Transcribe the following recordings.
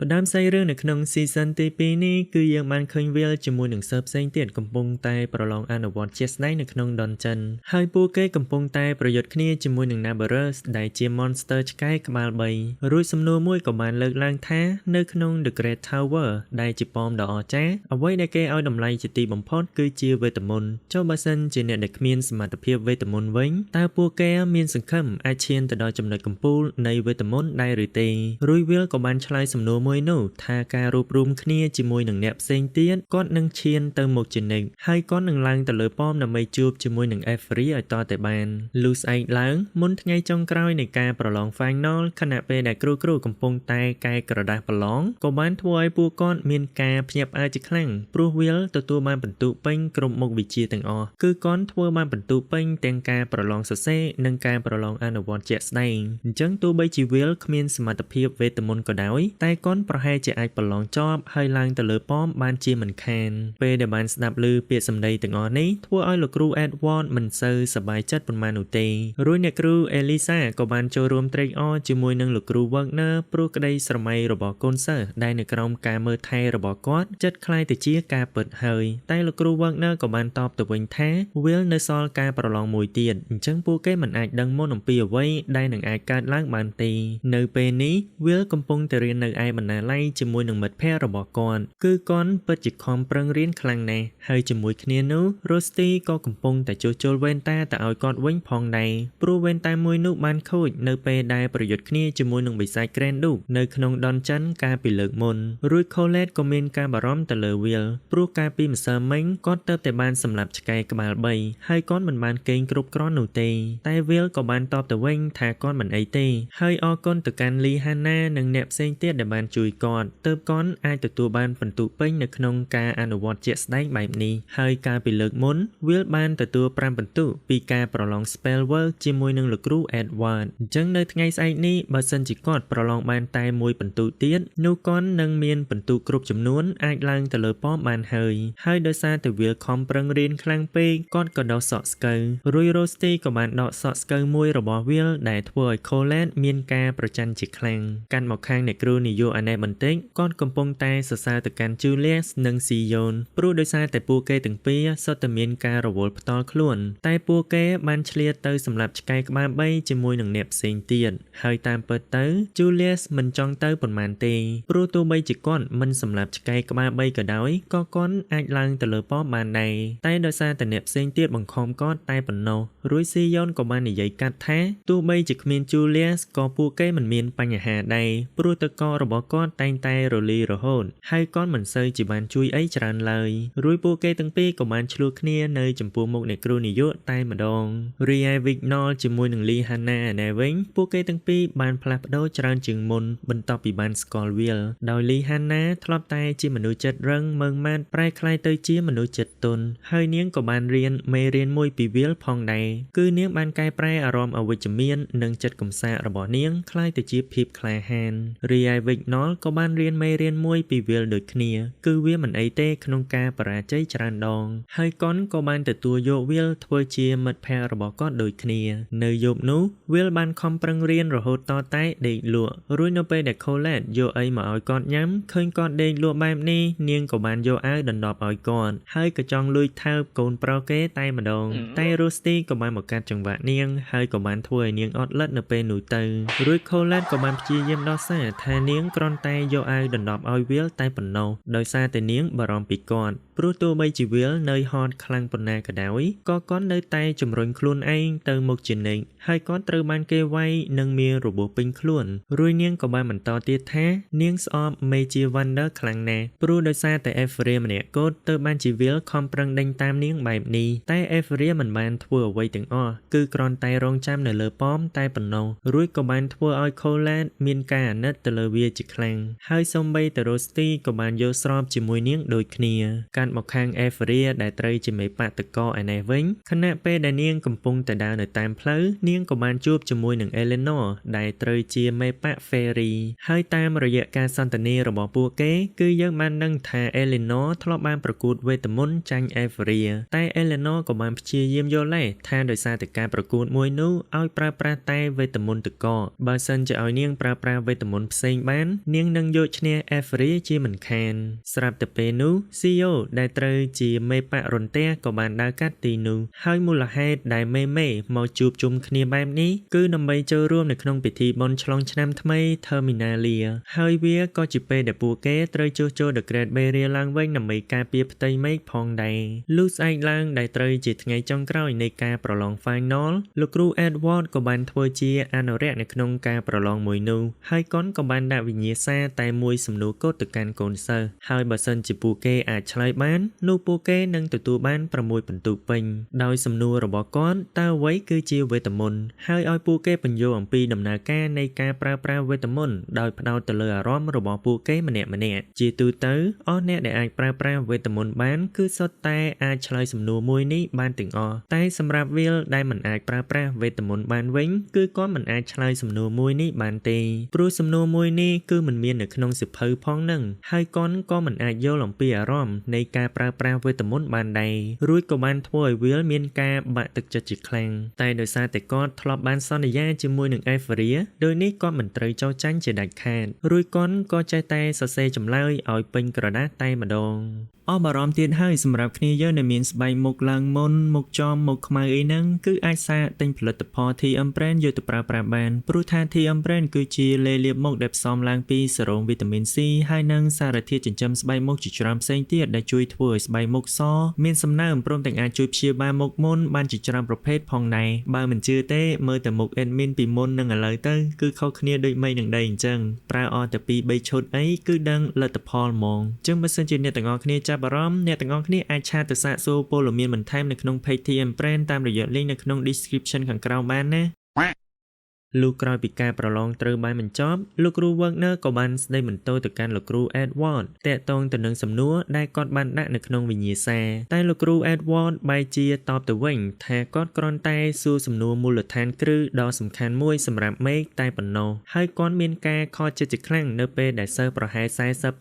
ផ្ដើមសាច់រឿងនៅក្នុង season ទី2នេះគឺយើងបានឃើញ Will ជាមួយនឹងសិស្សផ្សេងទៀតកំពុងតែប្រឡងអនុវត្តជាក់ស្ដែងនៅក្នុង Dungeon ហើយពួកគេកំពុងតែប្រយុទ្ធគ្នាជាមួយនឹង Nabarus ដែលជា Monster ឆ្កែក្បាល3រួចសំណួរមួយក៏បានលើកឡើងថានៅក្នុង The Great Tower ដែលជាប៉មដ៏អស្ចារ្យអ្វីដែលគេឲ្យតម្លៃជាទីបំផុតគឺជាវេទមន្តចុះបើសិនជាអ្នកដែលគ្មានសមត្ថភាពវេទមន្តវិញតើពួកគេមានសង្ឃឹមអាចឈានទៅដល់ចំណុចកំពូលនៃវេទមន្តដែរឬទេរួច Will ក៏បានឆ្លើយសំណួរមួយនោះថាការរួបរวมគ្នាជាមួយនឹងអ្នកផ្សេងទៀតគាត់នឹងឈានទៅមុខជានិច្ចហើយគាត់នឹងឡើងទៅលើប៉មដើម្បីជួបជាមួយនឹង Avery ឲ្យតតែបានលុះស្អែកឡើងមុនថ្ងៃចុងក្រោយនៃការប្រឡង Final ខណៈពេលដែលគ្រូកំពុងតែកែក្រដាសប្រឡងក៏បានធ្វើឲ្យពួកគាត់មានការភ្ញាក់ផ្អើលជាខ្លាំងព្រោះ Will ទទួលបានពិន្ទុពេញគ្រប់មុខវិជ្ជាទាំងអស់គឺគាត់ធ្វើបានពិន្ទុពេញទាំងការប្រឡងសរសេរនិងការប្រឡងអនុវត្តជាក់ស្ដែងអញ្ចឹងទោះបីជា Will គ្មានសមត្ថភាពវេទមន្តក៏ដោយតែគាត់ប្រហែលជាអាចប្រឡងចប់ហើយឡើងទៅលើប៉មបានជាមិនខានពេលដែលបានស្ដាប់ឮពាក្យសម្ដីទាំងអស់នេះធ្វើឲ្យលោកគ្រូ Edward មិនសូវសប្បាយចិត្តប៉ុន្មាននោះទេរួចអ្នកគ្រូ Elisa ក៏បានចូលរួមត្រេកអរជាមួយនឹងលោកគ្រូ Wagner ព្រោះក្តីស្រមៃរបស់កូនសិស្សដែលនៅក្រោមការមើលថែរបស់គាត់ចិត្តខ្លាយទៅជាការពិតហើយតែលោកគ្រូ Wagner ក៏បានតបទៅវិញថា Will នៅសល់ការប្រឡងមួយទៀតអញ្ចឹងពួកគេមិនអាចដឹងមុនអំពីអ្វីដែលនឹងអាចកើតឡើងបានទេនៅពេលនេះ Will កំពុងតែរៀននៅឯបណ្ណាល័យជាមួយនឹងមិត្តភ័ក្តិរបស់គាត់គឺគាត់ពិតជាខំប្រឹងរៀនខ្លាំងណាស់ហើយជាមួយគ្នានោះ Rusty ក៏កំពុងតែជួសជុលវ៉ែនតាទៅឲ្យគាត់វិញផងដែរព្រោះវ៉ែនតាមួយនោះបានខូចនៅពេលដែលប្រយុទ្ធគ្នាជាមួយនឹងបិសាច Grand Duke នៅក្នុង Dungeon កាលពីលើកមុនរួច Colette ក៏មានការបារម្ភទៅលើ Will ព្រោះកាលពីម្សិលមិញគាត់ទើបតែបានសម្លាប់ឆ្កែក្បាល3ហើយគាត់មិនបានគេងគ្រប់គ្រាន់នោះទេតែ Will ក៏បានតបទៅវិញថាគាត់មិនអីទេហើយអរគុណទៅកាន់ Lee Hanna និងអ្នកផ្សេងទៀតដែលបានជួយគាត់ទើបគាត់អាចទទួលបានពិន្ទុពេញនៅក្នុងការអនុវត្តជាក់ស្ដែងបែបនេះហើយកាលពីលើកមុន Will បានទទួល5ពិន្ទុពីការប្រឡង Spell Work ជាមួយនឹងលោកគ្រូ Edward អញ្ចឹងនៅថ្ងៃស្អែកនេះបើសិនជាគាត់ប្រឡងបានតែមួយពិន្ទុទៀតនោះគាត់នឹងមានពិន្ទុគ្រប់ចំនួនអាចឡើងទៅលើប៉មបានហើយដោយសារតែ Will ខំប្រឹងរៀនខ្លាំងពេកគាត់ក៏ដកសក់ស្កូវរួច Rusty ក៏បានដកសក់ស្កូវមួយរបស់ Will ដែលធ្វើឲ្យ Colette មានការប្រច័ណ្ឌជាខ្លាំងកាន់មកខាងអ្នកគ្រូនយោអាណេបន្តិចគាត់កំពុងតែសរសើរទៅកាន់ Julius និង Sion ព្រោះដោយសារតែពួកគេទាំងពីរសុទ្ធតែមានការរវល់ផ្ទាល់ខ្លួនតែពួកគេបានឆ្លៀតទៅសម្រាប់ឆ្កែក្បាល3ជាមួយនឹងអ្នកផ្សេងទៀតហើយតាមពិតទៅ Julius មិនចង់ទៅប៉ុន្មានទេព្រោះទោះបីជាគាត់មិនសម្រាប់ឆ្កែក្បាល3ក៏ដោយក៏គាត់អាចឡើងទៅលើប៉មបានដែរតែដោយសារតែអ្នកផ្សេងទៀតបង្ខំគាត់តែប៉ុណ្ណោះរួច Sion ក៏បាននិយាយកាត់ថាទោះបីជាគ្មាន Julius ក៏ពួកគេមិនមានបញ្ហាដែរព្រោះតករបស់គាត់តែងតែរលីរហូតហើយគាត់មិនសូវជាបានជួយអីច្រើនឡើយរួចពួកគេទាំងពីរក៏បានឆ្លោះគ្នានៅចំពោះមុខអ្នកគ្រូនយោតែម្ដងរីឯ Vignol ជាមួយនឹង Lee Hanna ណែវិញពួកគេទាំងពីរបានផ្លាស់ប្ដូរច្រើនជាងមុនបន្ទាប់ពីបានស្គាល់ Will ដោយ Lee Hanna ធ្លាប់តែជាមនុស្សចិត្តរឹងម៉ឺងម៉ាត់ប្រែក្លាយទៅជាមនុស្សចិត្តទន់ហើយនាងក៏បានរៀនមេរៀនមួយពី Will ផងដែរគឺនាងបានកែប្រែអារម្មណ៍អវិជ្ជមាននិងចិត្តកំសាករបស់នាងคล้ายទៅជាភាពក្លាហានរីឯ Vignol ក៏បានរៀនមេរៀនមួយពី Will ដូចគ្នាគឺវាមិនអីទេក្នុងការបរាជ័យច្រើនដងហើយកុនក៏បានទទួលយក Will ធ្វើជាមិត្តភក្តិរបស់គាត់ដូចគ្នានៅយប់នោះ Will បានខំប្រឹងរៀនរហូតតតែដេកលក់រួចនៅពេលដែល Colette យកអីមកឲ្យគាត់ញ៉ាំឃើញគាត់ដេកលក់បែបនេះនាងក៏បានយកអាវដណ្ដប់ឲ្យគាត់ហើយក៏ចង់លួចថើបកូនប្រុសគេតែម្ដងតែ Rusty ក៏បានមកកាត់ចង្វាក់នាងហើយក៏បានធ្វើឲ្យនាងអត់លិតនៅពេលនោះទៅរួច Colette ក៏បានព្យាយាមដោះសារថានាងគ្រាន់តែយកអាវដណ្ដប់ឲ្យ Will តែប៉ុណ្ណោះដោយសារតែនាងបារម្ភពីគាត់ព្រោះទោះបីជា Will នៅហត់ខ្លាំងប៉ុណ្ណាក៏ដោយក៏គាត់នៅតែជំរុញខ្លួនឯងទៅមុខជានិច្ចហើយគាត់ត្រូវបានគេវាយនិងមានរបួសពេញខ្លួនរួចនាងក៏បានបន្តទៀតថានាងស្អប់ Magic Wonder ខ្លាំងណាស់ព្រោះដោយសារតែ Avery ម្នាក់គត់ទៅបានជា Will ខំប្រឹងដេញតាមនាងបែបនេះតែ Avery មិនបានធ្វើអ្វីទាំងអស់គឺគ្រាន់តែរងចាំនៅលើប៉មតែប៉ុណ្ណោះរួចក៏បានធ្វើឲ្យ Colette មានការអាណិតទៅលើវាជាខ្លាំងហើយសូម្បីតែ Rusty ក៏បានយល់ស្របជាមួយនាងដូចគ្នាកាន់មកខាង Avery ដែលត្រូវជាមេបតកឯនេះវិញខណៈពេលដែលនាងកំពុងតែដើរនៅតាមផ្លូវនាងក៏បានជួបជាមួយនឹង Eleanor ដែលត្រូវជាមេប Fairy ហើយតាមរយៈការសន្ទនារបស់ពួកគេគឺយើងបានដឹងថា Eleanor ធ្លាប់បានប្រកួតវេទមន្តចាញ់ Avery តែ Eleanor ក៏បានព្យាយាមយល់ដែរថាដោយសារតែការប្រកួតមួយនោះឲ្យប្រើប្រាស់តែវេទមន្តតកបើសិនជាឲ្យនាងប្រើប្រាស់វេទមន្តផ្សេងបាន នាងនឹងយកឈ្នះ Avery ជាមិនខានស្រាប់តែពេលនោះ CEO ដែលត្រូវជាមេបករន្ទះក៏បានដើរកាត់ទីនោះហើយមូលហេតុដែលមេមកជួបជុំគ្នាបែបនេះគឺដើម្បីចូលរួមនៅក្នុងពិធីបុណ្យឆ្លងឆ្នាំថ្មី Terminalia ហើយវាក៏ជាពេលដែលពួកគេត្រូវជួសជុល The Great Barrier ឡើងវិញដើម្បីការពារផ្ទៃមេឃផងដែរលុះស្អែកឡើងដែលត្រូវជាថ្ងៃចុងក្រោយនៃការប្រឡង Final លោកគ្រូ Edward ក៏បានធ្វើជាអនុរិយនៅក្នុងការប្រឡងមួយនោះហើយកុនក៏បានដាក់វិញ្ញាសាតែមួយសំណួរកូដទៅកាន់កូនសិស្សហើយបើសិនជាពួកគេអាចឆ្លើយបាននោះពួកគេនឹងទទួលបាន6ពិន្ទុពេញដោយសំណួររបស់គាត់តើអ្វីគឺជាវេទមន្តហើយឲ្យពួកគេបញ្យល់អំពីដំណើរការនៃការប្រើប្រាស់វេទមន្តដោយផ្ដោតទៅលើអារម្មណ៍របស់ពួកគេម្នាក់ៗជាទូទៅអស់អ្នកដែលអាចប្រើប្រាស់វេទមន្តបានគឺសុទ្ធតែអាចឆ្លើយសំណួរមួយនេះបានទាំងអស់តែសម្រាប់វាលដែលមិនអាចប្រើប្រាស់វេទមន្តបានវិញគឺគាត់មិនអាចឆ្លើយសំណួរមួយនេះបានទេព្រោះសំណួរមួយនេះគឺមិនមាននៅក្នុងសៀវភៅផងនឹងហើយកុនក៏មិនអាចយល់អំពីអារម្មណ៍នៃការប្រើប្រាស់វេទមន្តបានដែររួចក៏បានធ្វើឲ្យវាលមានការបាក់ទឹកចិត្តជាខ្លាំងតែដោយសារតែគាត់ធ្លាប់បានសន្យាជាមួយនឹង Avery ដោយនេះគាត់មិនត្រូវចោទចាញ់ជាដាច់ខាតរួចកុនក៏ចេះតែសរសេរចម្លើយឲ្យពេញក្រដាសតែម្ដងអស់បារម្ភទៀតហើយសម្រាប់គ្នាយើងដែលមានស្បែកមុខឡើងមុនមុខចំមុខខ្មៅអីហ្នឹងគឺអាចសាកទិញផលិតផល TM Brand យកទៅប្រើប្រាស់បានព្រោះថា TM Brand គឺជាលេលាបមុខដែលផ្សំឡើងពីសេរ៉ូមវីតាមីន C ហើយនិងសារធាតុចិញ្ចឹមស្បែកមុខជាច្រើនផ្សេងទៀតដែលជួយធ្វើឲ្យស្បែកមុខសមានសំណើមព្រមទាំងអាចជួយព្យាបាលមុខមុនបានជាច្រើនប្រភេទផងដែរបើមិនជឿទេមើលតែមុខ admin ពីមុននឹងឥឡូវទៅគឺខុសគ្នាដូចមេឃនឹងដីអញ្ចឹងប្រើអស់តែ2 3ឈុតអីគឺដឹងលទ្ធផលហ្មងអញ្ចឹងបើសិនជាអ្នកទាំងអស់គ្នាចាប់អារម្មណ៍អ្នកទាំងអស់គ្នាអាចឆាតទៅសាកសួរព័ត៌មានបន្ថែមនៅក្នុង page TM Brand តាមរយៈ link នៅក្នុង description ខាងក្រោមបានណាលុះក្រោយពីការប្រឡងត្រូវបានបញ្ចប់លោកគ្រូ Wagner ក៏បានស្ដីបន្ទោសទៅកាន់លោកគ្រូ Edward តាក់ទងទៅនឹងសំណួរដែលគាត់បានដាក់នៅក្នុងវិញ្ញាសាតែលោកគ្រូ Edward បែរជាតបទៅវិញថាគាត់គ្រាន់តែសួរសំណួរមូលដ្ឋានគ្រឹះដ៏សំខាន់មួយសម្រាប់មេឃតែប៉ុណ្ណោះហើយគាត់មានការខកចិត្តជាខ្លាំងនៅពេលដែលសិស្សប្រហែល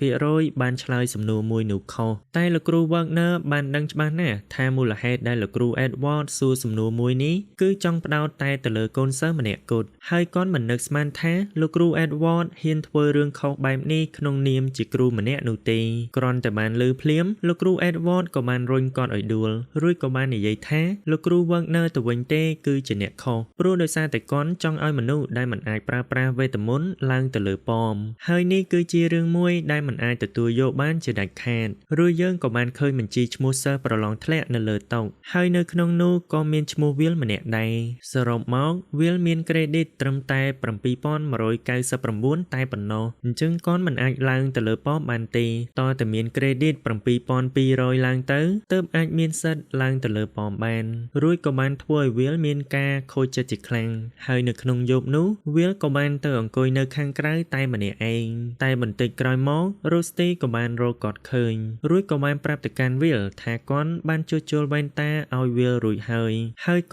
40% បានឆ្លើយសំណួរមួយនោះខុសតែលោកគ្រូ Wagner បានដឹងច្បាស់ណាស់ថាមូលហេតុដែលលោកគ្រូ Edward សួរសំណួរមួយនេះគឺចង់ផ្ដោតតែទៅលើកូនសិស្សម្នាក់គត់ហើយគាត់មិននឹកស្មានថាលោកគ្រូ Edward ហ៊ានធ្វើរឿងខុសបែបនេះក្នុងនាមជាគ្រូម្នាក់នោះទេគ្រាន់តែបានឮភ្លាមលោកគ្រូ Edward ក៏បានរុញគាត់ឲ្យដួលរួចក៏បាននិយាយថាលោកគ្រូ Wagner ទៅវិញទេគឺជាអ្នកខុសព្រោះដោយសារតែគាត់ចង់ឲ្យមនុស្សដែលមិនអាចប្រើប្រាស់វេទមន្តឡើងទៅលើប៉មហើយនេះគឺជារឿងមួយដែលមិនអាចទទួលយកបានជាដាច់ខាតរួចយើងក៏បានឃើញបញ្ជីឈ្មោះសិស្សប្រឡងធ្លាក់នៅលើតុហើយនៅក្នុងនោះក៏មានឈ្មោះវាលម្នាក់ដែរសរុបមកវាលមាន credit ត្រឹមតែ7199តែប៉ុណ្ណោះអញ្ចឹងគាត់មិនអាចឡើងទៅលើប៉មបានទេតើតែមាន credit 7200ឡើងទៅទើបអាចមានសិទ្ធិឡើងទៅលើប៉មបានរួចក៏បានធ្វើឲ្យវាលមានការខូចចិត្តជាខ្លាំងហើយនៅក្នុងយប់នោះវាលក៏បានទៅអង្គុយនៅខាងក្រៅតែម្នាក់ឯងតែបន្តិចក្រោយមក Rusty ក៏បានរកគាត់ឃើញរួចក៏បានប្រាប់ទៅកាន់វាលថាគាត់បានជួសជុលវ៉ែនតាឲ្យវាលរួចហើយ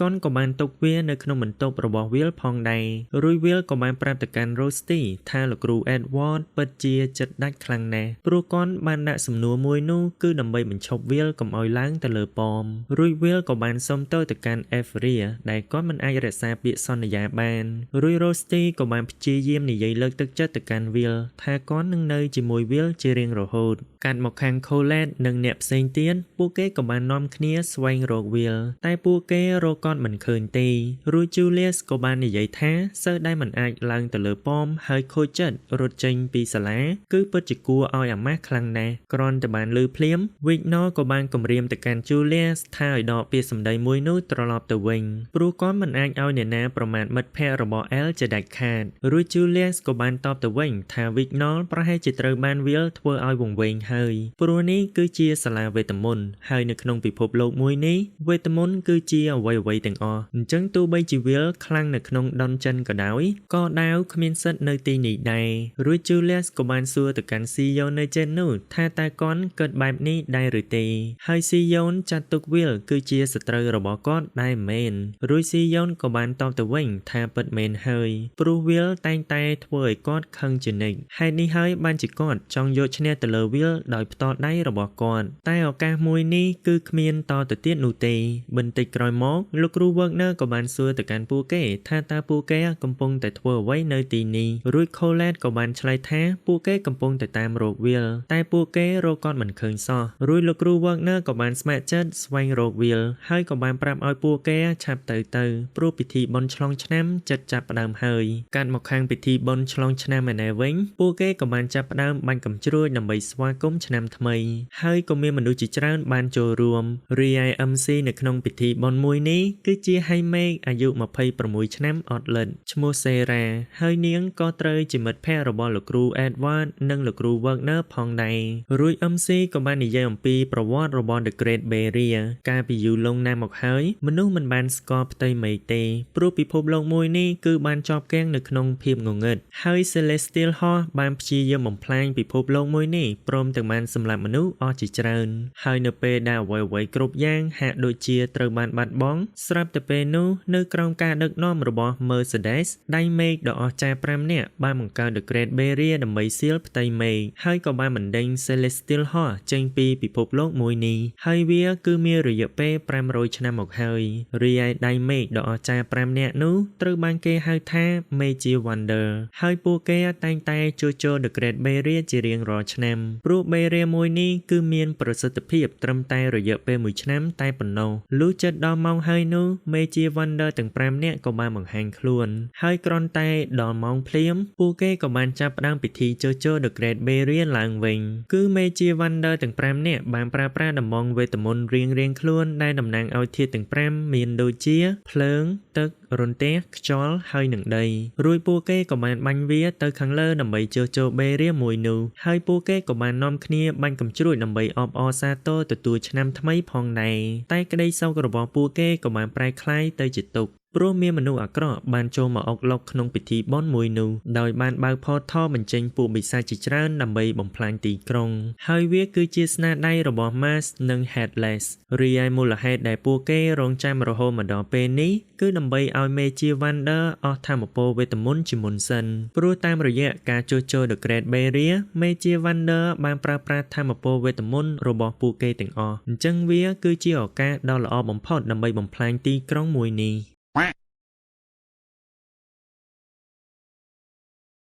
គាត់ក៏បានទុកវានៅក្នុងបន្ទប់របស់វាលផងដែររួចវាលក៏បានប្រាប់ទៅកាន់ Rusty ថាលោកគ្រូ Edward ពិតជាចិត្តដាច់ខ្លាំងណាស់ព្រោះគាត់បានដាក់សំណួរមួយនោះគឺដើម្បីបញ្ឈប់វាលកុំឲ្យឡើងទៅលើប៉មរួចវាលក៏បានសុំទោសទៅកាន់ Avery ដែលគាត់មិនអាចរក្សាពាក្យសន្យាបានរួច Rusty ក៏បានព្យាយាមនិយាយលើកទឹកចិត្តទៅកាន់វាលថាគាត់នឹងនៅជាមួយវាលជារៀងរហូតកាត់មកខាង Colette និងអ្នកផ្សេងទៀតពួកគេក៏បាននាំគ្នាស្វែងរកវាលតែពួកគេរកគាត់មិនឃើញទេរួច Julius ក៏បាននិយាយថាសិស្សដែលមិនអាចឡើងទៅលើប៉មហើយខូចចិត្តរត់ចេញពីសាលាគឺពិតជាគួរឲ្យអាម៉ាស់ខ្លាំងណាស់គ្រាន់តែបានឮភ្លាម Wagner ក៏បានគំរាមទៅកាន់ Julius ថាឲ្យដកពាក្យសម្ដីមួយនោះត្រឡប់ទៅវិញព្រោះគាត់មិនអាចឲ្យអ្នកណាប្រមាថមិត្តភក្តិរបស់ Elle ជាដាច់ខាតរួច Julius ក៏បានតបទៅវិញថា Wagner ប្រហែលជាត្រូវបានវាលធ្វើឲ្យវង្វេងហើយព្រោះនេះគឺជាសាលាវេទមន្តហើយនៅក្នុងពិភពលោកមួយនេះវេទមន្តគឺជាអ្វីៗទាំងអស់អញ្ចឹងទោះបីជាវាលខ្លាំងនៅក្នុងដុនចិនក៏ដោយក៏ដាវគ្មានសិទ្ធិនៅទីនេះដែររួច Julius ក៏បានសួរទៅកាន់ CEO នៅចេននោះថាតើគាត់គិតបែបនេះដែរឬទេហើយ CEO ចាត់ទុកវាលគឺជាសត្រូវរបស់គាត់ដែរមែនរួច CEO ក៏បានតបទៅវិញថាពិតមែនហើយព្រោះវាលតែងតែធ្វើឲ្យគាត់ខឹងជានិច្ចហេតុនេះហើយបានជាគាត់ចង់យកឈ្នះទៅលើវាលដោយផ្ទាល់ដៃរបស់គាត់តែឱកាសមួយនេះគឺគ្មានតទៅទៀតនោះទេបន្តិចក្រោយមកលោកគ្រូ Wagner ក៏បានសួរទៅកាន់ពួកគេថាតើពួកគេ គេកំពុងតែធ្វើអ្វីនៅទីនេះរួច Colette ក៏បានឆ្លើយថាពួកគេកំពុងតែតាមរក Will តែពួកគេរកគាត់មិនឃើញសោះរួចលោកគ្រូ Wagner ក៏បានស្ម័គ្រចិត្តស្វែងរក Will ហើយក៏បានប្រាប់ឲ្យពួកគេឆាប់ទៅព្រោះពិធីបុណ្យឆ្លងឆ្នាំជិតចាប់ផ្ដើមហើយកាត់មកខាងពិធីបុណ្យឆ្លងឆ្នាំឯណែវិញពួកគេក៏បានចាប់ផ្ដើមបាញ់កាំជ្រួចដើម្បីស្វាគមន៍ឆ្នាំថ្មីហើយក៏មានមនុស្សជាច្រើនបានចូលរួមរីឯ MC នៅក្នុងពិធីបុណ្យមួយនេះគឺជា Haymaid អាយុ26ឆ្នាំអត់លិតឈ្មោះ Sarah ហើយនាងក៏ត្រូវជាមិត្តភក្តិរបស់លោកគ្រូ Edward និងលោកគ្រូ Wagner ផងដែររួច MC ក៏បាននិយាយអំពីប្រវត្តិរបស់ The Great Barrier កាលពីយូរលង់ណាស់មកហើយមនុស្សមិនបានស្គាល់ផ្ទៃមេឃទេព្រោះពិភពលោកមួយនេះគឺបានជាប់គាំងនៅក្នុងភាពងងឹតហើយ Celestial Horse បានព្យាយាមបំផ្លាញពិភពលោកមួយនេះព្រមទាំងបានសម្លាប់មនុស្សអស់ជាច្រើនហើយនៅពេលដែលអ្វីៗគ្រប់យ៉ាងហាក់ដូចជាត្រូវបានបាត់បង់ស្រាប់តែពេលនោះនៅក្រោមការដឹកនាំរបស់ Mercedes ដៃមេឃដ៏អស្ចារ្យ5នាក់បានបង្កើត The Great Barrier ដើម្បីសៀលផ្ទៃមេឃហើយក៏បានបណ្ដេញ Celestial Horse ចេញពីពិភពលោកមួយនេះហើយវាគឺមានរយៈពេល500ឆ្នាំមកហើយរីឯដៃមេឃដ៏អស្ចារ្យ5នាក់នោះត្រូវបានគេហៅថា Magic Wonder ហើយពួកគេតែងតែជួសជុល The Great Barrier ជារៀងរាល់ឆ្នាំព្រោះ Barrier មួយនេះគឺមានប្រសិទ្ធភាពត្រឹមតែរយៈពេល1ឆ្នាំតែប៉ុណ្ណោះលុះជិតដល់ម៉ោងហើយនោះ Magic Wonder ទាំង5នាក់ក៏បានបង្ហាញខ្លួនហើយគ្រាន់តែដល់ម៉ោងភ្លាមពួកគេក៏បានចាប់ផ្ដើមពិធីជួសជុល The Great Barrier ឡើងវិញគឺ Magic Wonder ទាំង5នាក់បានប្រើប្រាស់ដំបងវេទមន្តរៀងៗខ្លួនដែលតំណាងឲ្យធាតុទាំង5មានដូចជាភ្លើងទឹករន្ទះខ្យល់ហើយនឹងដីរួចពួកគេក៏បានបាញ់វាទៅខាងលើដើម្បីជួសជុល Barrier មួយនោះហើយពួកគេក៏បាននាំគ្នាបាញ់កាំជ្រួចដើម្បីអបអរសាទរទទួលឆ្នាំថ្មីផងដែរតែក្តីសោករបស់ពួកគេក៏បានប្រែក្លាយទៅជាទុក្ខព្រោះមានមនុស្សអាក្រក់បានចូលមកអុកឡុកក្នុងពិធីបុណ្យមួយនោះដោយបានបើក portal បញ្ចេញពួកបិសាចជាច្រើនដើម្បីបំផ្លាញទីក្រុងហើយវាគឺជាស្នាដៃរបស់ Mask និង Headless រីឯមូលហេតុដែលពួកគេរងចាំរហូតមកដល់ពេលនេះគឺដើម្បីឲ្យ Magic Wonder អស់ថាមពលវេទមន្តជាមុនសិនព្រោះតាមរយៈការជួសជុល The Great Barrier Magic Wonder បានប្រើប្រាស់ថាមពលវេទមន្តរបស់ពួកគេទាំងអស់អញ្ចឹងវាគឺជាឱកាសដ៏ល្អបំផុតដើម្បីបំផ្លាញទីក្រុងមួយនេះ